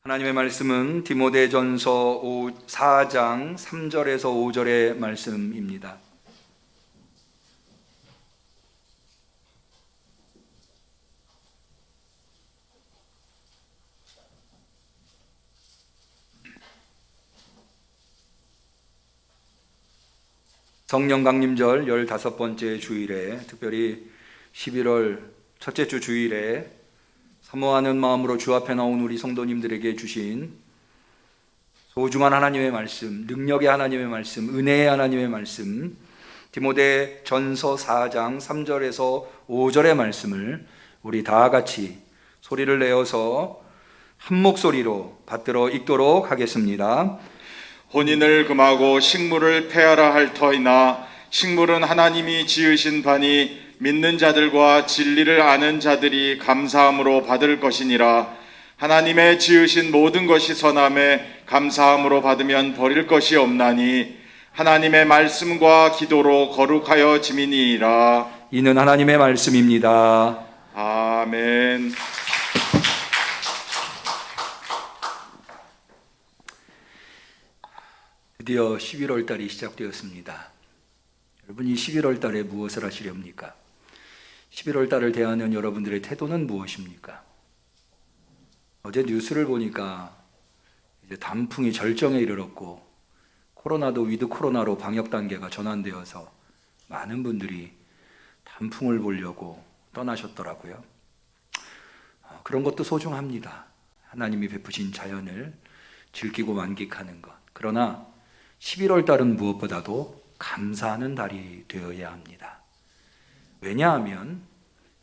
하나님의 말씀은 디모데전서 4장 3절에서 5절의 말씀입니다. 성령 강림절 15번째 주일에, 특별히 11월 첫째 주 주일에 사모하는 마음으로 주 앞에 나온 우리 성도님들에게 주신 소중한 하나님의 말씀, 능력의 하나님의 말씀, 은혜의 하나님의 말씀, 디모데 전서 4장 3절에서 5절의 말씀을 우리 다 같이 소리를 내어서 한 목소리로 받들어 읽도록 하겠습니다. 혼인을 금하고 식물을 폐하라 할 터이나 식물은 하나님이 지으신 바니 믿는 자들과 진리를 아는 자들이 감사함으로 받을 것이니라. 하나님의 지으신 모든 것이 선함에 감사함으로 받으면 버릴 것이 없나니 하나님의 말씀과 기도로 거룩하여 지미니이다. 이는 하나님의 말씀입니다. 아멘. 드디어 11월 달이 시작되었습니다. 여러분, 이 11월 달에 무엇을 하시렵니까? 11월 달을 대하는 여러분들의 태도는 무엇입니까? 어제 뉴스를 보니까 이제 단풍이 절정에 이르렀고 코로나도 위드 코로나로 방역 단계가 전환되어서 많은 분들이 단풍을 보려고 떠나셨더라고요. 그런 것도 소중합니다. 하나님이 베푸신 자연을 즐기고 만끽하는 것. 그러나 11월 달은 무엇보다도 감사하는 달이 되어야 합니다. 왜냐하면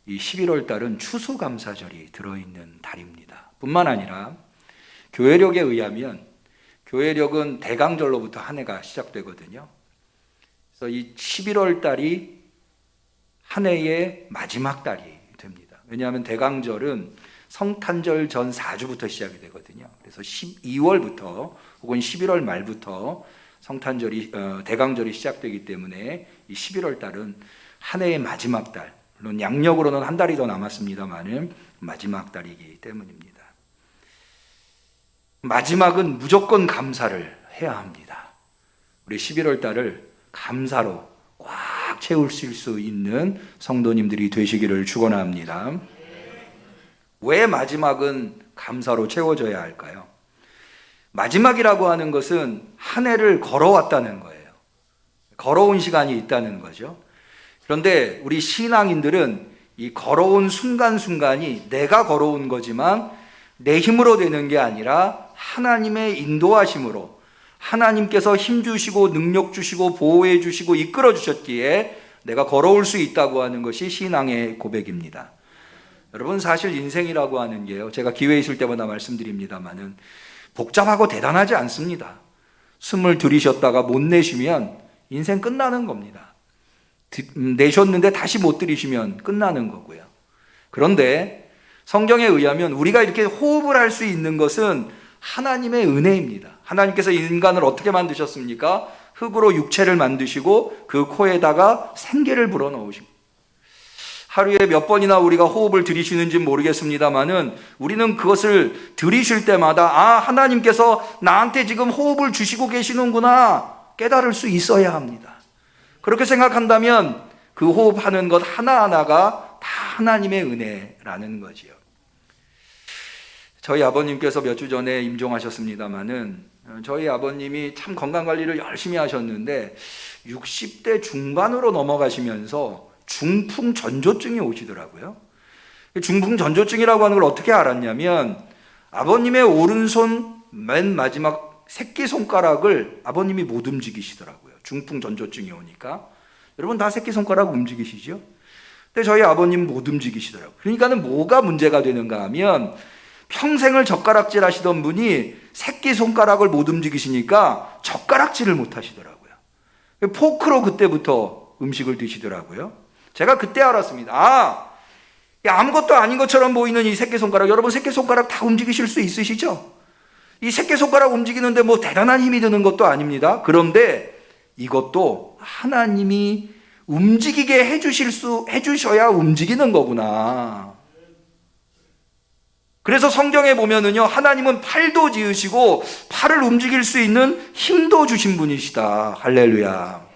이 11월 달은 추수감사절이 들어있는 달입니다. 뿐만 아니라 교회력에 의하면 교회력은 대강절로부터 한 해가 시작되거든요. 그래서 이 11월 달이 한 해의 마지막 달이 됩니다. 왜냐하면 대강절은 성탄절 전 4주부터 시작이 되거든요. 그래서 12월부터 혹은 11월 말부터 성탄절이 대강절이 시작되기 때문에 이 11월 달은 한 해의 마지막 달, 물론 양력으로는 한 달이 더 남았습니다만은 마지막 달이기 때문입니다. 마지막은 무조건 감사를 해야 합니다. 우리 11월 달을 감사로 꽉 채우실 수 있는 성도님들이 되시기를 축원합니다. 왜 마지막은 감사로 채워져야 할까요? 마지막이라고 하는 것은 한 해를 걸어왔다는 거예요. 걸어온 시간이 있다는 거죠. 그런데 우리 신앙인들은 이 걸어온 순간순간이 내가 걸어온 거지만 내 힘으로 되는 게 아니라 하나님의 인도하심으로, 하나님께서 힘 주시고 능력 주시고 보호해 주시고 이끌어 주셨기에 내가 걸어올 수 있다고 하는 것이 신앙의 고백입니다. 여러분, 사실 인생이라고 하는 게요, 제가 기회 있을 때마다 말씀드립니다만은 복잡하고 대단하지 않습니다. 숨을 들이셨다가 못 내쉬면 인생 끝나는 겁니다. 내셨는데 다시 못 들이시면 끝나는 거고요. 그런데 성경에 의하면 우리가 이렇게 호흡을 할 수 있는 것은 하나님의 은혜입니다. 하나님께서 인간을 어떻게 만드셨습니까? 흙으로 육체를 만드시고 그 코에다가 생기를 불어넣으십니다. 하루에 몇 번이나 우리가 호흡을 들이쉬는지는 모르겠습니다만은 우리는 그것을 들이쉴 때마다 하나님께서 나한테 지금 호흡을 주시고 계시는구나 깨달을 수 있어야 합니다. 그렇게 생각한다면 그 호흡하는 것 하나하나가 다 하나님의 은혜라는 거지요. 저희 아버님께서 몇 주 전에 임종하셨습니다마는 저희 아버님이 참 건강관리를 열심히 하셨는데 60대 중반으로 넘어가시면서 중풍전조증이 오시더라고요. 중풍전조증이라고 하는 걸 어떻게 알았냐면 아버님의 오른손 맨 마지막 새끼손가락을 아버님이 못 움직이시더라고요. 중풍전조증이 오니까. 여러분 다 새끼손가락 움직이시죠? 근데 저희 아버님 못 움직이시더라고요. 그러니까는 뭐가 문제가 되는가 하면 평생을 젓가락질 하시던 분이 새끼손가락을 못 움직이시니까 젓가락질을 못 하시더라고요. 포크로 그때부터 음식을 드시더라고요. 제가 그때 알았습니다. 아무것도 아닌 것처럼 보이는 이 새끼손가락, 여러분 새끼손가락 다 움직이실 수 있으시죠? 이 새끼손가락 움직이는데 뭐 대단한 힘이 드는 것도 아닙니다. 그런데 이것도 하나님이 움직이게 해주셔야 움직이는 거구나. 그래서 성경에 보면은요, 하나님은 팔도 지으시고 팔을 움직일 수 있는 힘도 주신 분이시다. 할렐루야.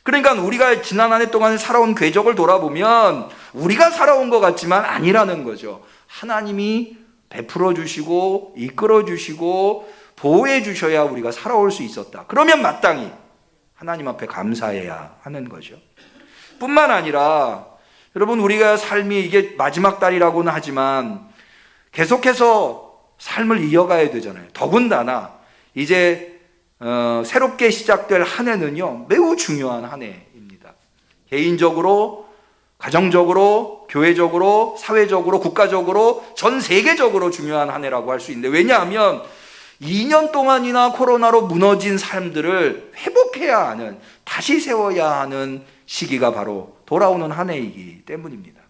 그러니까 우리가 지난 한 해 동안 살아온 궤적을 돌아보면 우리가 살아온 것 같지만 아니라는 거죠. 하나님이 베풀어 주시고 이끌어 주시고 보호해 주셔야 우리가 살아올 수 있었다. 그러면 마땅히 하나님 앞에 감사해야 하는 거죠. 뿐만 아니라 여러분, 우리가 삶이 이게 마지막 달이라고는 하지만 계속해서 삶을 이어가야 되잖아요. 더군다나 이제 새롭게 시작될 한 해는요, 매우 중요한 한 해입니다. 개인적으로, 가정적으로, 교회적으로, 사회적으로, 국가적으로, 전 세계적으로 중요한 한 해라고 할 수 있는데, 왜냐하면 2년 동안이나 코로나로 무너진 삶들을 회복해야 하는, 다시 세워야 하는 시기가 바로 돌아오는 한 해이기 때문입니다.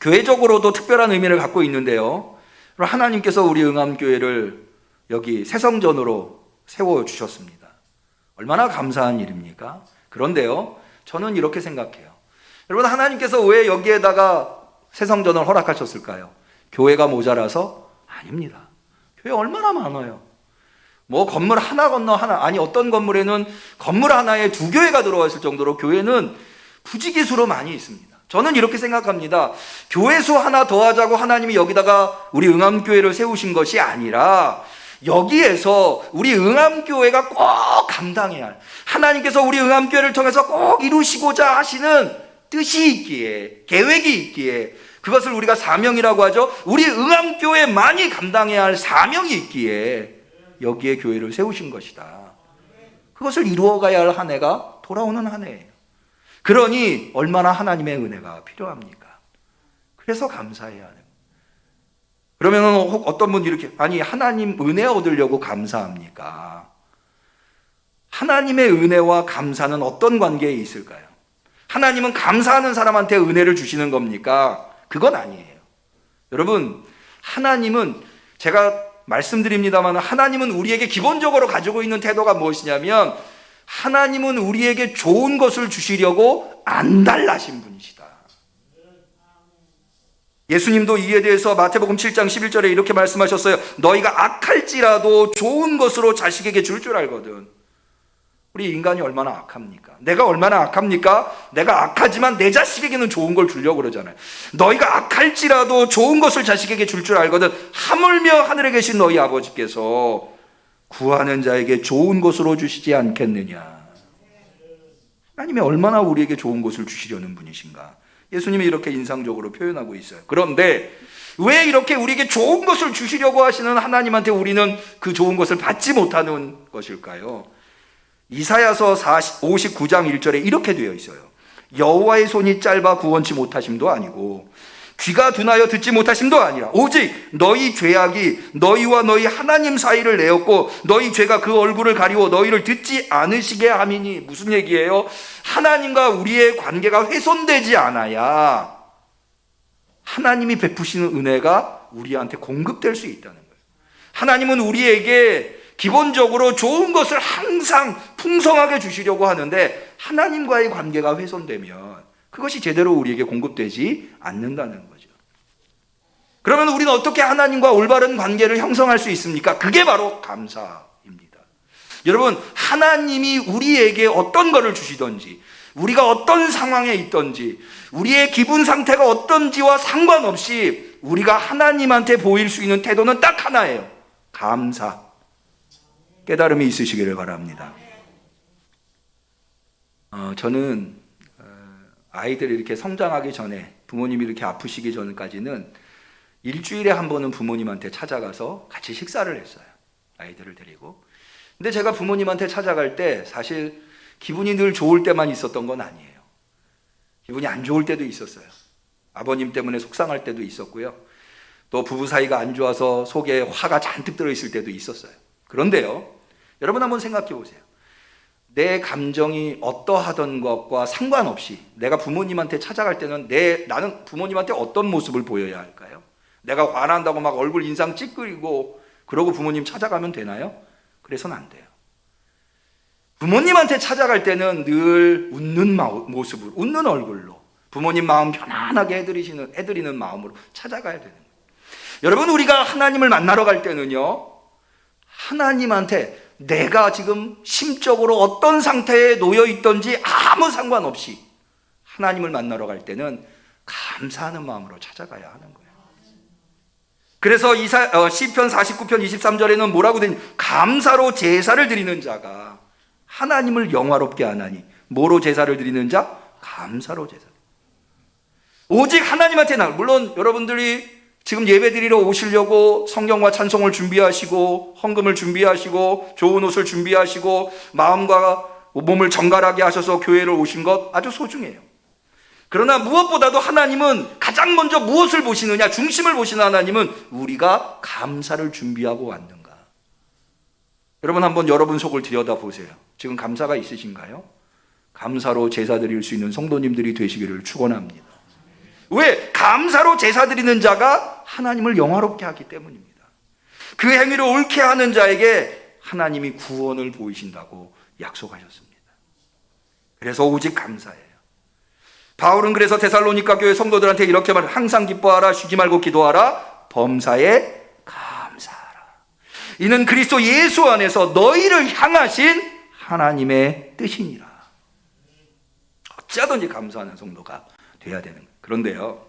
교회적으로도 특별한 의미를 갖고 있는데요, 하나님께서 우리 응암교회를 여기 새성전으로 세워주셨습니다. 얼마나 감사한 일입니까? 그런데요, 저는 이렇게 생각해요. 여러분, 하나님께서 왜 여기에다가 새성전을 허락하셨을까요? 교회가 모자라서? 아닙니다. 교회 얼마나 많아요. 뭐 건물 하나 건너 하나, 아니 어떤 건물에는 건물 하나에 2교회가 들어와 있을 정도로 교회는 부지기수로 많이 있습니다. 저는 이렇게 생각합니다. 교회 수 하나 더 하자고 하나님이 여기다가 우리 응암교회를 세우신 것이 아니라 여기에서 우리 응암교회가 꼭 감당해야 할, 하나님께서 우리 응암교회를 통해서 꼭 이루시고자 하시는 뜻이 있기에, 계획이 있기에, 그것을 우리가 사명이라고 하죠. 우리 응암교회만이 감당해야 할 사명이 있기에 여기에 교회를 세우신 것이다. 그것을 이루어가야 할 한 해가 돌아오는 한 해예요. 그러니 얼마나 하나님의 은혜가 필요합니까? 그래서 감사해야 하는. 그러면 혹 어떤 분이 이렇게, 아니 하나님 은혜 얻으려고 감사합니까? 하나님의 은혜와 감사는 어떤 관계에 있을까요? 하나님은 감사하는 사람한테 은혜를 주시는 겁니까? 그건 아니에요. 여러분, 하나님은, 제가 말씀드립니다만, 하나님은 우리에게 기본적으로 가지고 있는 태도가 무엇이냐면, 하나님은 우리에게 좋은 것을 주시려고 안달나신 분이시다. 예수님도 이에 대해서 마태복음 7장 11절에 이렇게 말씀하셨어요. 너희가 악할지라도 좋은 것으로 자식에게 줄 알거든. 우리 인간이 얼마나 악합니까? 내가 얼마나 악합니까? 내가 악하지만 내 자식에게는 좋은 걸 주려고 그러잖아요. 너희가 악할지라도 좋은 것을 자식에게 줄 알거든. 하물며 하늘에 계신 너희 아버지께서 구하는 자에게 좋은 것으로 주시지 않겠느냐. 하나님이 얼마나 우리에게 좋은 것을 주시려는 분이신가. 예수님이 이렇게 인상적으로 표현하고 있어요. 그런데 왜 이렇게 우리에게 좋은 것을 주시려고 하시는 하나님한테 우리는 그 좋은 것을 받지 못하는 것일까요? 이사야서 59장 1절에 이렇게 되어 있어요. 여호와의 손이 짧아 구원치 못하심도 아니고 귀가 둔하여 듣지 못하심도 아니라 오직 너희 죄악이 너희와 너희 하나님 사이를 내었고 너희 죄가 그 얼굴을 가리워 너희를 듣지 않으시게 함이니. 무슨 얘기예요? 하나님과 우리의 관계가 훼손되지 않아야 하나님이 베푸시는 은혜가 우리한테 공급될 수 있다는 거예요. 하나님은 우리에게 기본적으로 좋은 것을 항상 풍성하게 주시려고 하는데 하나님과의 관계가 훼손되면 그것이 제대로 우리에게 공급되지 않는다는 거죠. 그러면 우리는 어떻게 하나님과 올바른 관계를 형성할 수 있습니까? 그게 바로 감사입니다. 여러분, 하나님이 우리에게 어떤 것을 주시든지, 우리가 어떤 상황에 있든지, 우리의 기분 상태가 어떤지와 상관없이 우리가 하나님한테 보일 수 있는 태도는 딱 하나예요. 감사. 깨달음이 있으시기를 바랍니다. 저는 아이들이 이렇게 성장하기 전에, 부모님이 이렇게 아프시기 전까지는 일주일에 한 번은 부모님한테 찾아가서 같이 식사를 했어요. 아이들을 데리고. 근데 제가 부모님한테 찾아갈 때 사실 기분이 늘 좋을 때만 있었던 건 아니에요. 기분이 안 좋을 때도 있었어요. 아버님 때문에 속상할 때도 있었고요. 또 부부 사이가 안 좋아서 속에 화가 잔뜩 들어있을 때도 있었어요. 그런데요, 여러분 한번 생각해 보세요. 내 감정이 어떠하던 것과 상관없이 내가 부모님한테 찾아갈 때는 나는 부모님한테 어떤 모습을 보여야 할까요? 내가 화난다고 막 얼굴 인상 찌끄리고 그러고 부모님 찾아가면 되나요? 그래서는 안 돼요. 부모님한테 찾아갈 때는 늘 웃는 모습을, 웃는 얼굴로 부모님 마음 편안하게 해드리는 마음으로 찾아가야 되는 거예요. 여러분, 우리가 하나님을 만나러 갈 때는요, 하나님한테 내가 지금 심적으로 어떤 상태에 놓여 있던지 아무 상관없이 하나님을 만나러 갈 때는 감사하는 마음으로 찾아가야 하는 거예요. 그래서 시편 49편 23절에는 뭐라고 되니? 감사로 제사를 드리는 자가 하나님을 영화롭게 하나니. 뭐로 제사를 드리는 자? 감사로 제사. 오직 하나님한테 물론 여러분들이 지금 예배 드리러 오시려고 성경과 찬송을 준비하시고 헌금을 준비하시고 좋은 옷을 준비하시고 마음과 몸을 정갈하게 하셔서 교회를 오신 것 아주 소중해요. 그러나 무엇보다도 하나님은 가장 먼저 무엇을 보시느냐, 중심을 보시는 하나님은 우리가 감사를 준비하고 왔는가. 여러분, 한번 여러분 속을 들여다보세요. 지금 감사가 있으신가요? 감사로 제사 드릴 수 있는 성도님들이 되시기를 축원합니다. 왜? 감사로 제사 드리는 자가 하나님을 영화롭게 하기 때문입니다. 그 행위를 옳게 하는 자에게 하나님이 구원을 보이신다고 약속하셨습니다. 그래서 오직 감사예요. 바울은 그래서 데살로니가 교회 성도들한테 이렇게 말해요. 항상 기뻐하라, 쉬지 말고 기도하라, 범사에 감사하라. 이는 그리스도 예수 안에서 너희를 향하신 하나님의 뜻이니라. 어찌하든지 감사하는 성도가 돼야 되는 거예요. 그런데요,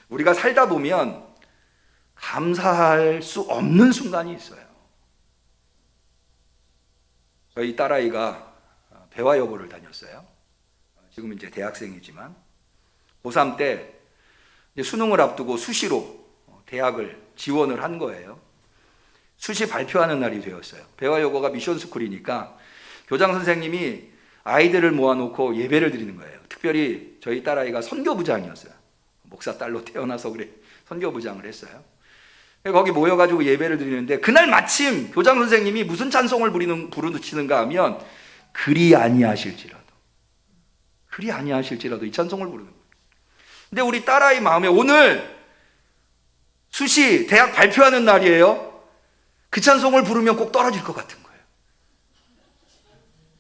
우리가 살다 보면 감사할 수 없는 순간이 있어요. 저희 딸아이가 배화여고를 다녔어요. 지금 이제 대학생이지만 고3 때 수능을 앞두고 수시로 대학을 지원을 한 거예요. 수시 발표하는 날이 되었어요. 배화여고가 미션스쿨이니까 교장 선생님이 아이들을 모아놓고 예배를 드리는 거예요. 특별히 저희 딸아이가 선교부장이었어요. 목사 딸로 태어나서 그래 선교부장을 했어요. 거기 모여가지고 예배를 드리는데 그날 마침 교장 선생님이 무슨 찬송을 부르시는가 하면 그리 아니하실지라도 이 찬송을 부르는 거예요. 근데 우리 딸아이 마음에 오늘 수시 대학 발표하는 날이에요. 그 찬송을 부르면 꼭 떨어질 것 같은 거예요.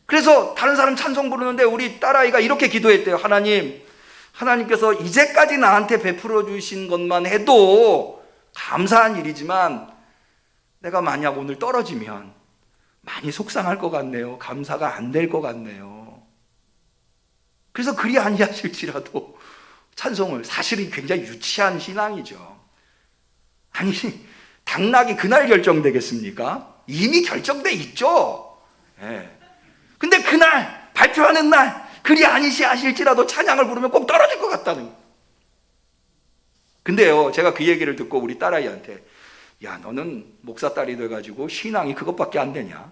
그래서 다른 사람 찬송 부르는데 우리 딸아이가 이렇게 기도했대요. 하나님께서 이제까지 나한테 베풀어 주신 것만 해도 감사한 일이지만 내가 만약 오늘 떨어지면 많이 속상할 것 같네요. 감사가 안 될 것 같네요. 그래서 그리 아니하실지라도 찬송을, 사실은 굉장히 유치한 신앙이죠. 아니, 당락이 그날 결정되겠습니까? 이미 결정돼 있죠. 예. 근데 그날 발표하는 날 그리 아니하실지라도 찬양을 부르면 꼭 떨어질 것 같다는 거예요. 근데요, 제가 그 얘기를 듣고 우리 딸아이한테 야, 너는 목사 딸이 돼가지고 신앙이 그것밖에 안 되냐?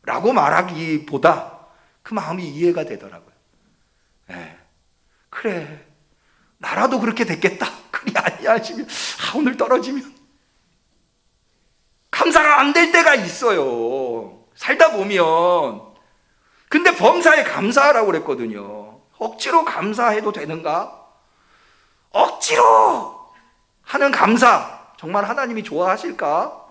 라고 말하기보다 그 마음이 이해가 되더라고요. 네. 그래, 나라도 그렇게 됐겠다. 그리 아니하시면 오늘 떨어지면 감사가 안 될 때가 있어요. 살다 보면. 근데 범사에 감사하라고 그랬거든요. 억지로 감사해도 되는가? 억지로 하는 감사 정말 하나님이 좋아하실까?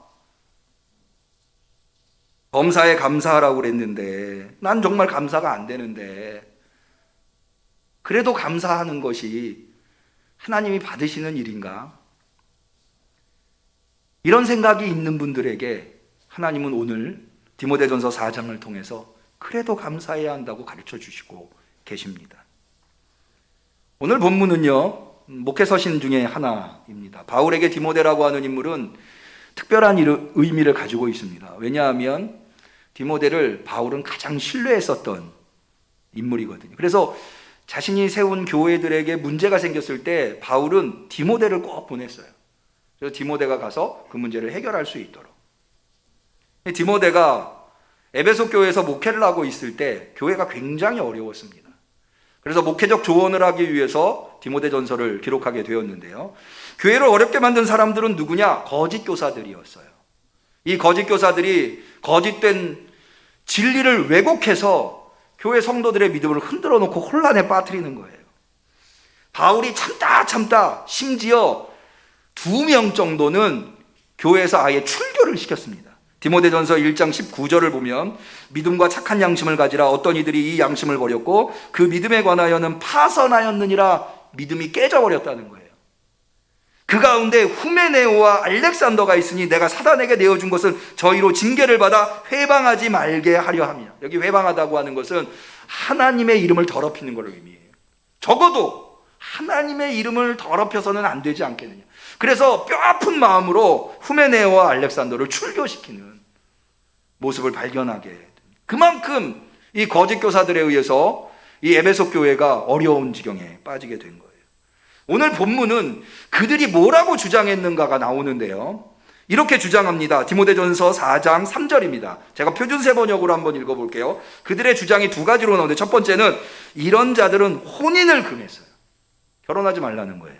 범사에 감사하라고 그랬는데 난 정말 감사가 안 되는데 그래도 감사하는 것이 하나님이 받으시는 일인가? 이런 생각이 있는 분들에게 하나님은 오늘 디모데전서 4장을 통해서 그래도 감사해야 한다고 가르쳐 주시고 계십니다. 오늘 본문은요, 목회서신 중에 하나입니다. 바울에게 디모데라고 하는 인물은 특별한 의미를 가지고 있습니다. 왜냐하면 디모데를 바울은 가장 신뢰했었던 인물이거든요. 그래서 자신이 세운 교회들에게 문제가 생겼을 때 바울은 디모데를 꼭 보냈어요. 그래서 디모데가 가서 그 문제를 해결할 수 있도록. 디모데가 에베소 교회에서 목회를 하고 있을 때 교회가 굉장히 어려웠습니다. 그래서 목회적 조언을 하기 위해서 디모데전서를 기록하게 되었는데요. 교회를 어렵게 만든 사람들은 누구냐? 거짓 교사들이었어요. 이 거짓 교사들이 거짓된 진리를 왜곡해서 교회 성도들의 믿음을 흔들어 놓고 혼란에 빠뜨리는 거예요. 바울이 참다 심지어 2명 정도는 교회에서 아예 출교를 시켰습니다. 디모데전서 1장 19절을 보면 믿음과 착한 양심을 가지라. 어떤 이들이 이 양심을 버렸고 그 믿음에 관하여는 파선하였느니라. 믿음이 깨져버렸다는 거예요. 그 가운데 후메네오와 알렉산더가 있으니 내가 사단에게 내어준 것은 저희로 징계를 받아 회방하지 말게 하려 함이라. 여기 회방하다고 하는 것은 하나님의 이름을 더럽히는 것을 의미해요. 적어도 하나님의 이름을 더럽혀서는 안 되지 않겠느냐. 그래서 뼈아픈 마음으로 후메네오와 알렉산더를 출교시키는 모습을 발견하게 됩니다. 그만큼 이 거짓 교사들에 의해서 이 에베소 교회가 어려운 지경에 빠지게 된 거예요. 오늘 본문은 그들이 뭐라고 주장했는가가 나오는데요. 이렇게 주장합니다. 디모데전서 4장 3절입니다. 제가 표준세 번역으로 한번 읽어볼게요. 그들의 주장이 두 가지로 나오는데, 첫 번째는 이런 자들은 혼인을 금했어요. 결혼하지 말라는 거예요.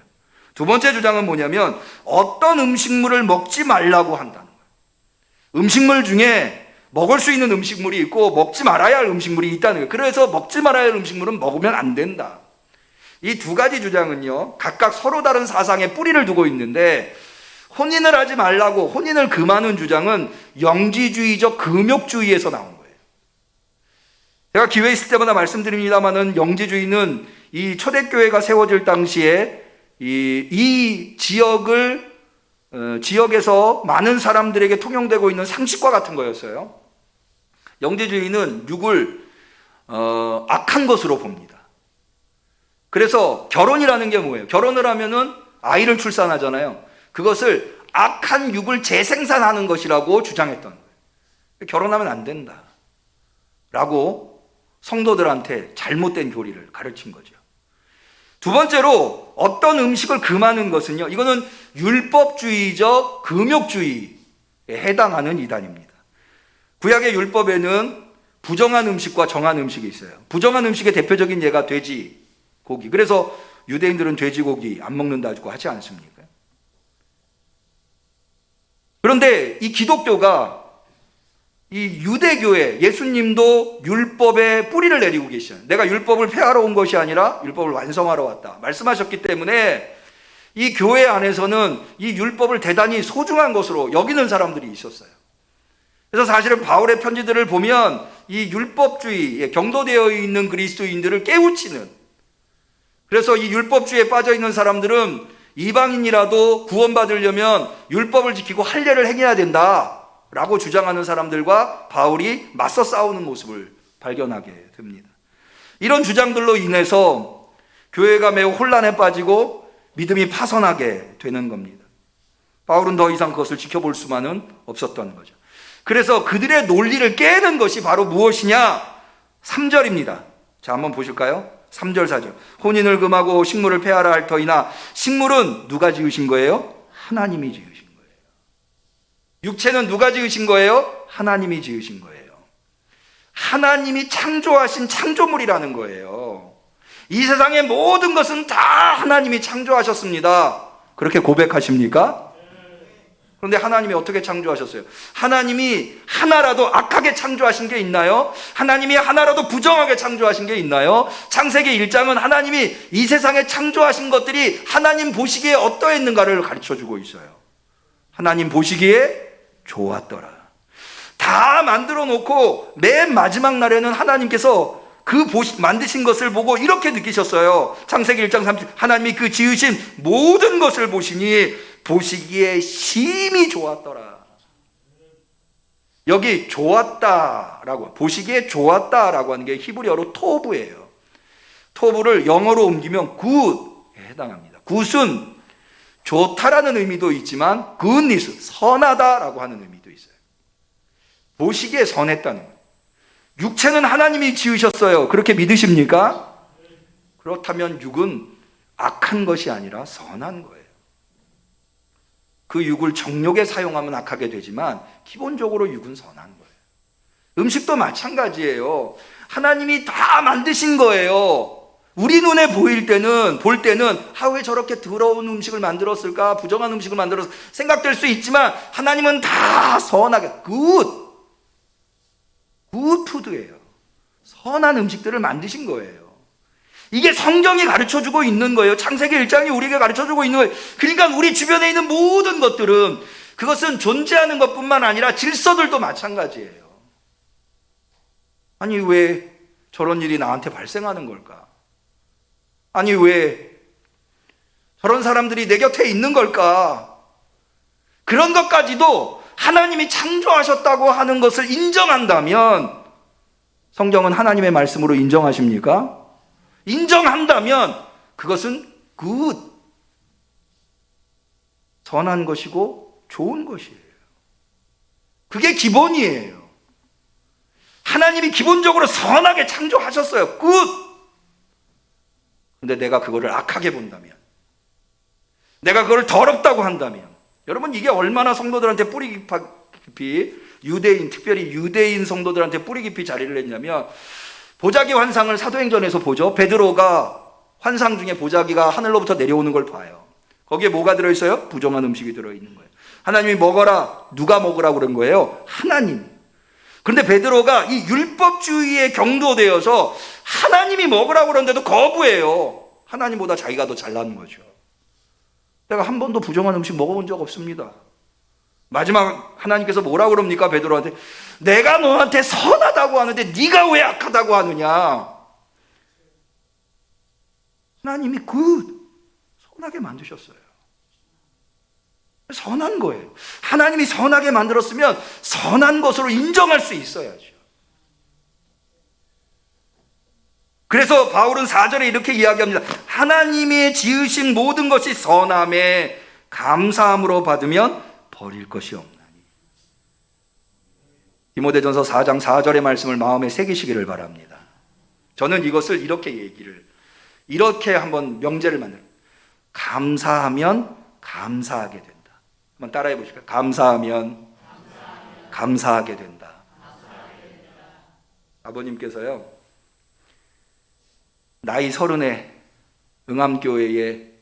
두 번째 주장은 뭐냐면 어떤 음식물을 먹지 말라고 한다는 거예요. 음식물 중에 먹을 수 있는 음식물이 있고 먹지 말아야 할 음식물이 있다는 거예요. 그래서 먹지 말아야 할 음식물은 먹으면 안 된다. 이 두 가지 주장은요, 각각 서로 다른 사상에 뿌리를 두고 있는데, 혼인을 하지 말라고 혼인을 금하는 주장은 영지주의적 금욕주의에서 나온 거예요. 제가 기회 있을 때마다 말씀드립니다만은 영지주의는 이 초대교회가 세워질 당시에 이 지역에서 많은 사람들에게 통용되고 있는 상식과 같은 거였어요. 영지주의는 육을 악한 것으로 봅니다. 그래서 결혼이라는 게 뭐예요? 결혼을 하면은 아이를 출산하잖아요. 그것을 악한 육을 재생산하는 것이라고 주장했던 거예요. 결혼하면 안 된다 라고 성도들한테 잘못된 교리를 가르친 거죠. 두 번째로 어떤 음식을 금하는 것은요, 이거는 율법주의적 금욕주의에 해당하는 이단입니다. 구약의 율법에는 부정한 음식과 정한 음식이 있어요. 부정한 음식의 대표적인 예가 돼지, 고기. 그래서 유대인들은 돼지고기 안 먹는다고 하지 않습니까? 그런데 이 기독교가 이 유대교회, 예수님도 율법에 뿌리를 내리고 계시잖아요. 내가 율법을 폐하러 온 것이 아니라 율법을 완성하러 왔다 말씀하셨기 때문에 이 교회 안에서는 이 율법을 대단히 소중한 것으로 여기는 사람들이 있었어요. 그래서 사실은 바울의 편지들을 보면 이 율법주의에 경도되어 있는 그리스도인들을 깨우치는, 그래서 이 율법주의에 빠져 있는 사람들은 이방인이라도 구원받으려면 율법을 지키고 할례를 행해야 된다 라고 주장하는 사람들과 바울이 맞서 싸우는 모습을 발견하게 됩니다. 이런 주장들로 인해서 교회가 매우 혼란에 빠지고 믿음이 파선하게 되는 겁니다. 바울은 더 이상 그것을 지켜볼 수만은 없었던 거죠. 그래서 그들의 논리를 깨는 것이 바로 무엇이냐? 3절입니다. 자, 한번 보실까요? 3절 4절. 혼인을 금하고 식물을 폐하라 할 터이나 식물은 누가 지으신 거예요? 하나님이 지으신 거예요. 육체는 누가 지으신 거예요? 하나님이 지으신 거예요. 하나님이 창조하신 창조물이라는 거예요. 이 세상의 모든 것은 다 하나님이 창조하셨습니다. 그렇게 고백하십니까? 그런데 하나님이 어떻게 창조하셨어요? 하나님이 하나라도 악하게 창조하신 게 있나요? 하나님이 하나라도 부정하게 창조하신 게 있나요? 창세기 1장은 하나님이 이 세상에 창조하신 것들이 하나님 보시기에 어떠했는가를 가르쳐주고 있어요. 하나님 보시기에 좋았더라. 다 만들어 놓고 맨 마지막 날에는 하나님께서 만드신 것을 보고 이렇게 느끼셨어요. 창세기 1장 30절. 하나님이 그 지으신 모든 것을 보시니 보시기에 심히 좋았더라. 여기 좋았다라고, 보시기에 좋았다라고 하는 게 히브리어로 토브예요. 토브를 영어로 옮기면 굿에 해당합니다. 굿은 좋다라는 의미도 있지만 굿니스, 선하다라고 하는 의미도 있어요. 보시기에 선했다는 거예요. 육체는 하나님이 지으셨어요. 그렇게 믿으십니까? 그렇다면 육은 악한 것이 아니라 선한 거예요. 그 육을 정욕에 사용하면 악하게 되지만 기본적으로 육은 선한 거예요. 음식도 마찬가지예요. 하나님이 다 만드신 거예요. 우리 눈에 볼 때는 왜 저렇게 더러운 음식을 만들었을까, 부정한 음식을 만들어서 생각될 수 있지만 하나님은 다 선하게 굿푸드예요. 선한 음식들을 만드신 거예요. 이게 성경이 가르쳐주고 있는 거예요. 창세기 1장이 우리에게 가르쳐주고 있는 거예요. 그러니까 우리 주변에 있는 모든 것들은, 그것은 존재하는 것뿐만 아니라 질서들도 마찬가지예요. 아니 왜 저런 일이 나한테 발생하는 걸까? 아니 왜 저런 사람들이 내 곁에 있는 걸까? 그런 것까지도 하나님이 창조하셨다고 하는 것을 인정한다면, 성경은 하나님의 말씀으로 인정하십니까? 인정한다면 그것은 good, 선한 것이고 좋은 것이에요. 그게 기본이에요. 하나님이 기본적으로 선하게 창조하셨어요. good. 근데 내가 그거를 악하게 본다면, 내가 그걸 더럽다고 한다면, 여러분 이게 얼마나 성도들한테 뿌리 깊이, 유대인, 특별히 유대인 성도들한테 뿌리 깊이 자리를 했냐면, 보자기 환상을 사도행전에서 보죠. 베드로가 환상 중에 보자기가 하늘로부터 내려오는 걸 봐요. 거기에 뭐가 들어있어요? 부정한 음식이 들어있는 거예요. 하나님이 먹어라. 누가 먹으라고 그런 거예요? 하나님. 그런데 베드로가 이 율법주의에 경도되어서 하나님이 먹으라고 그러는데도 거부해요. 하나님보다 자기가 더 잘나는 거죠. 내가 한 번도 부정한 음식 먹어본 적 없습니다. 마지막 하나님께서 뭐라고 그럽니까? 베드로한테 내가 너한테 선하다고 하는데 네가 왜 악하다고 하느냐. 하나님이 선하게 만드셨어요. 선한 거예요. 하나님이 선하게 만들었으면 선한 것으로 인정할 수 있어야죠. 그래서 바울은 4절에 이렇게 이야기합니다. 하나님이 지으신 모든 것이 선함에 감사함으로 받으면 버릴 것이 없나니. 디모데전서 4장 4절의 말씀을 마음에 새기시기를 바랍니다. 저는 이것을 이렇게 한번 명제를 만들어요. 감사하면 감사하게 된다. 한번 따라해 보실까요? 감사하면 감사하게 된다. 아버님께서요, 나이 30에 응암교회에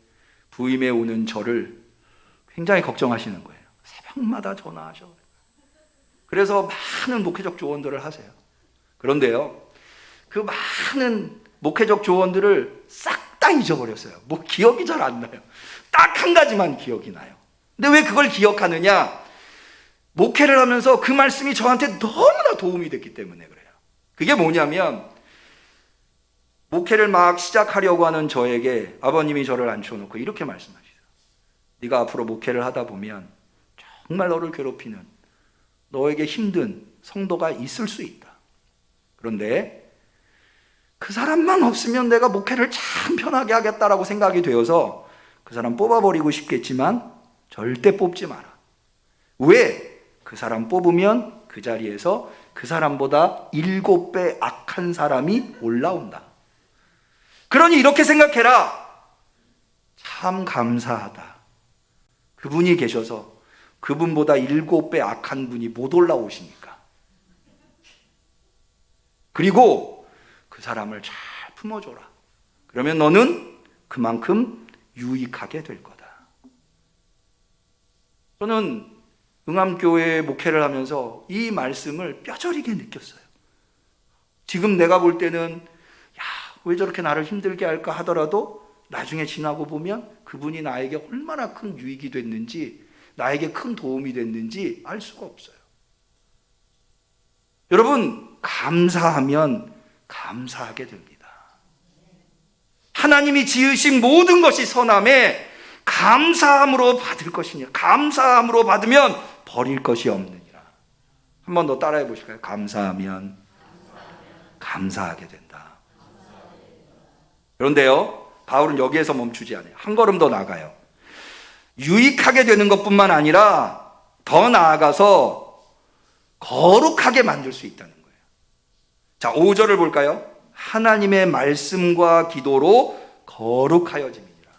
부임해 오는 저를 굉장히 걱정하시는 거예요. 새벽마다 전화하셔. 그래서 많은 목회적 조언들을 하세요. 그런데요, 그 많은 목회적 조언들을 싹 다 잊어버렸어요. 뭐 기억이 잘 안 나요. 딱 한 가지만 기억이 나요. 근데 왜 그걸 기억하느냐? 목회를 하면서 그 말씀이 저한테 너무나 도움이 됐기 때문에 그래요. 그게 뭐냐면, 목회를 막 시작하려고 하는 저에게 아버님이 저를 앉혀놓고 이렇게 말씀하시죠. 네가 앞으로 목회를 하다 보면 정말 너를 괴롭히는, 너에게 힘든 성도가 있을 수 있다. 그런데 그 사람만 없으면 내가 목회를 참 편하게 하겠다라고 생각이 되어서 그 사람 뽑아버리고 싶겠지만 절대 뽑지 마라. 왜? 그 사람 뽑으면 그 자리에서 그 사람보다 7배 악한 사람이 올라온다. 그러니 이렇게 생각해라. 참 감사하다. 그분이 계셔서 그분보다 7배 악한 분이 못 올라오시니까. 그리고 그 사람을 잘 품어줘라. 그러면 너는 그만큼 유익하게 될 거다. 저는 응암교회 목회를 하면서 이 말씀을 뼈저리게 느꼈어요. 지금 내가 볼 때는 왜 저렇게 나를 힘들게 할까 하더라도 나중에 지나고 보면 그분이 나에게 얼마나 큰 유익이 됐는지, 나에게 큰 도움이 됐는지 알 수가 없어요. 여러분, 감사하면 감사하게 됩니다. 하나님이 지으신 모든 것이 선함에 감사함으로 받을 것이냐. 감사함으로 받으면 버릴 것이 없느니라. 한 번 더 따라해 보실까요? 감사하면 감사하게 된다. 그런데요, 바울은 여기에서 멈추지 않아요. 한 걸음 더 나가요. 유익하게 되는 것뿐만 아니라 더 나아가서 거룩하게 만들 수 있다는 거예요. 자, 5절을 볼까요? 하나님의 말씀과 기도로 거룩하여짐이니라.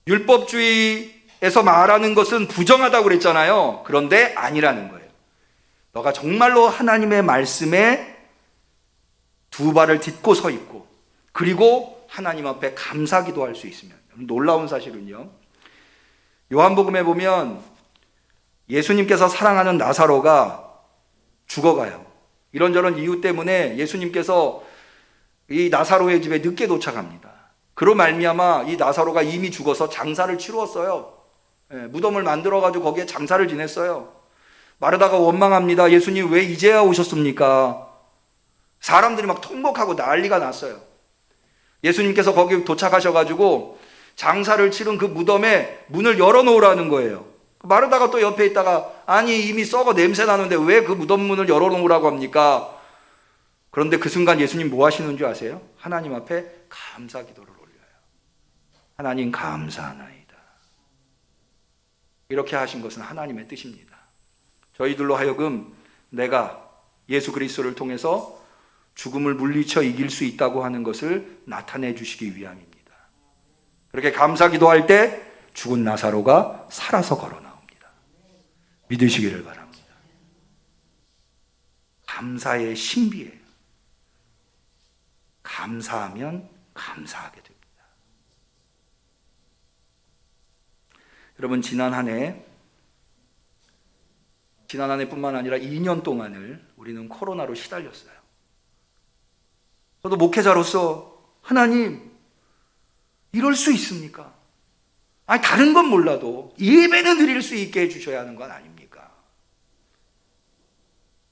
율법주의에서 말하는 것은 부정하다고 그랬잖아요. 그런데 아니라는 거예요. 너가 정말로 하나님의 말씀에 두 발을 딛고 서 있고, 그리고 하나님 앞에 감사 기도할 수 있으면, 놀라운 사실은요, 요한복음에 보면 예수님께서 사랑하는 나사로가 죽어가요. 이런저런 이유 때문에 예수님께서 이 나사로의 집에 늦게 도착합니다. 그로 말미암아 이 나사로가 이미 죽어서 장사를 치루었어요. 무덤을 만들어가지고 거기에 장사를 지냈어요. 마르다가 원망합니다. 예수님 왜 이제야 오셨습니까? 사람들이 막 통곡하고 난리가 났어요. 예수님께서 거기 도착하셔가지고 장사를 치른 그 무덤에 문을 열어놓으라는 거예요. 마르다가 또 옆에 있다가 아니 이미 썩어 냄새 나는데 왜 그 무덤 문을 열어놓으라고 합니까? 그런데 그 순간 예수님 뭐 하시는 줄 아세요? 하나님 앞에 감사 기도를 올려요. 하나님 감사하나이다. 이렇게 하신 것은 하나님의 뜻입니다. 저희들로 하여금 내가 예수 그리스도를 통해서 죽음을 물리쳐 이길 수 있다고 하는 것을 나타내 주시기 위함입니다. 그렇게 감사 기도할 때 죽은 나사로가 살아서 걸어 나옵니다. 믿으시기를 바랍니다. 감사의 신비예요. 감사하면 감사하게 됩니다. 여러분 지난 한 해뿐만 아니라 2년 동안을 우리는 코로나로 시달렸어요. 저도 목회자로서 하나님 이럴 수 있습니까? 아니 다른 건 몰라도 예배는 드릴 수 있게 해주셔야 하는 건 아닙니까?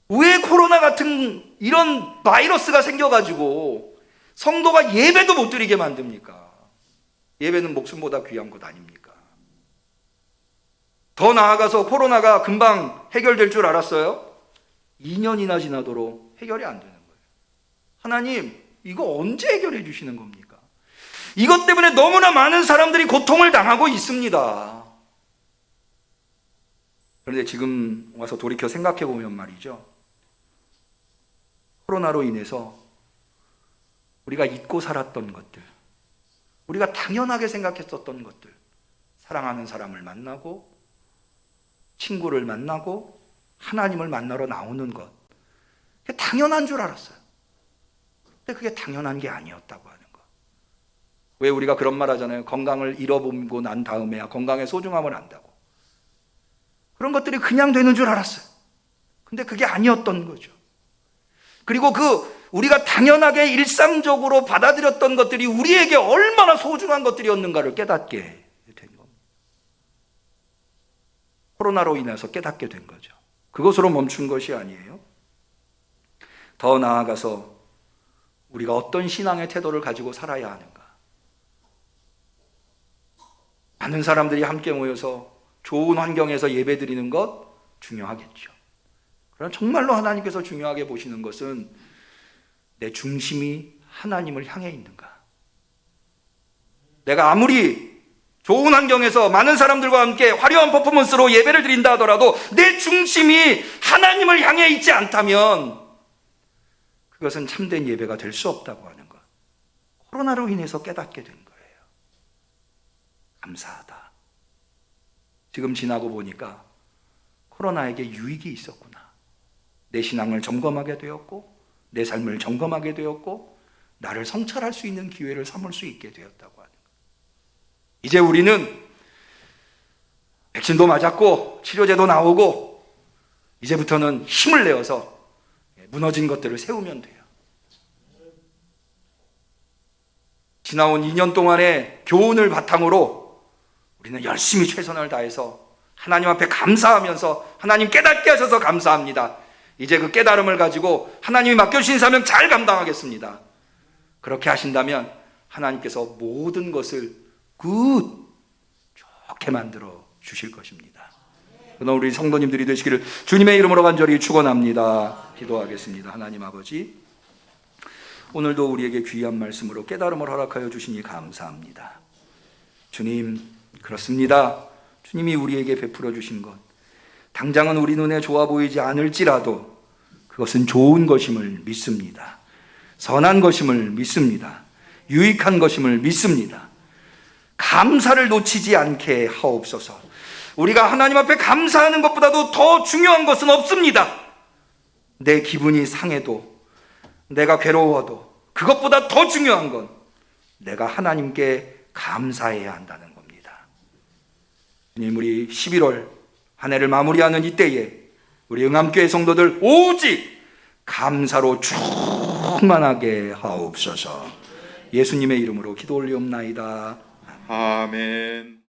왜 코로나 같은 이런 바이러스가 생겨가지고 성도가 예배도 못 드리게 만듭니까? 예배는 목숨보다 귀한 것 아닙니까? 더 나아가서 코로나가 금방 해결될 줄 알았어요? 2년이나 지나도록 해결이 안 되는 거예요. 하나님, 이거 언제 해결해 주시는 겁니까? 이것 때문에 너무나 많은 사람들이 고통을 당하고 있습니다. 그런데 지금 와서 돌이켜 생각해 보면 말이죠. 코로나로 인해서 우리가 잊고 살았던 것들, 우리가 당연하게 생각했었던 것들, 사랑하는 사람을 만나고 친구를 만나고 하나님을 만나러 나오는 것, 그게 당연한 줄 알았어요. 근데 그게 당연한 게 아니었다고 하는 것. 왜 우리가 그런 말 하잖아요. 건강을 잃어보고 난 다음에야 건강의 소중함을 안다고. 그런 것들이 그냥 되는 줄 알았어요. 근데 그게 아니었던 거죠. 그리고 우리가 당연하게 일상적으로 받아들였던 것들이 우리에게 얼마나 소중한 것들이었는가를 깨닫게 된 겁니다. 코로나로 인해서 깨닫게 된 거죠. 그것으로 멈춘 것이 아니에요. 더 나아가서 우리가 어떤 신앙의 태도를 가지고 살아야 하는가. 많은 사람들이 함께 모여서 좋은 환경에서 예배드리는 것 중요하겠죠. 그러나 정말로 하나님께서 중요하게 보시는 것은 내 중심이 하나님을 향해 있는가. 내가 아무리 좋은 환경에서 많은 사람들과 함께 화려한 퍼포먼스로 예배를 드린다 하더라도 내 중심이 하나님을 향해 있지 않다면 그것은 참된 예배가 될 수 없다고 하는 것. 코로나로 인해서 깨닫게 된 거예요. 감사하다. 지금 지나고 보니까 코로나에게 유익이 있었구나. 내 신앙을 점검하게 되었고 내 삶을 점검하게 되었고 나를 성찰할 수 있는 기회를 삼을 수 있게 되었다고 하는 것. 이제 우리는 백신도 맞았고 치료제도 나오고 이제부터는 힘을 내어서 무너진 것들을 세우면 돼요. 지나온 2년 동안의 교훈을 바탕으로 우리는 열심히 최선을 다해서 하나님 앞에 감사하면서 하나님 깨닫게 하셔서 감사합니다. 이제 그 깨달음을 가지고 하나님이 맡겨주신 사명 잘 감당하겠습니다. 그렇게 하신다면 하나님께서 모든 것을 좋게 만들어 주실 것입니다. 그럼 우리 성도님들이 되시기를 주님의 이름으로 간절히 축원합니다. 기도하겠습니다. 하나님 아버지, 오늘도 우리에게 귀한 말씀으로 깨달음을 허락하여 주시니 감사합니다. 주님, 그렇습니다. 주님이 우리에게 베풀어 주신 것, 당장은 우리 눈에 좋아 보이지 않을지라도 그것은 좋은 것임을 믿습니다. 선한 것임을 믿습니다. 유익한 것임을 믿습니다. 감사를 놓치지 않게 하옵소서. 우리가 하나님 앞에 감사하는 것보다도 더 중요한 것은 없습니다. 내 기분이 상해도, 내가 괴로워도 그것보다 더 중요한 건 내가 하나님께 감사해야 한다는 겁니다. 주님, 우리 11월 한 해를 마무리하는 이때에 우리 응암교회 성도들 오직 감사로 충만하게 하옵소서. 예수님의 이름으로 기도 올리옵나이다. 아멘.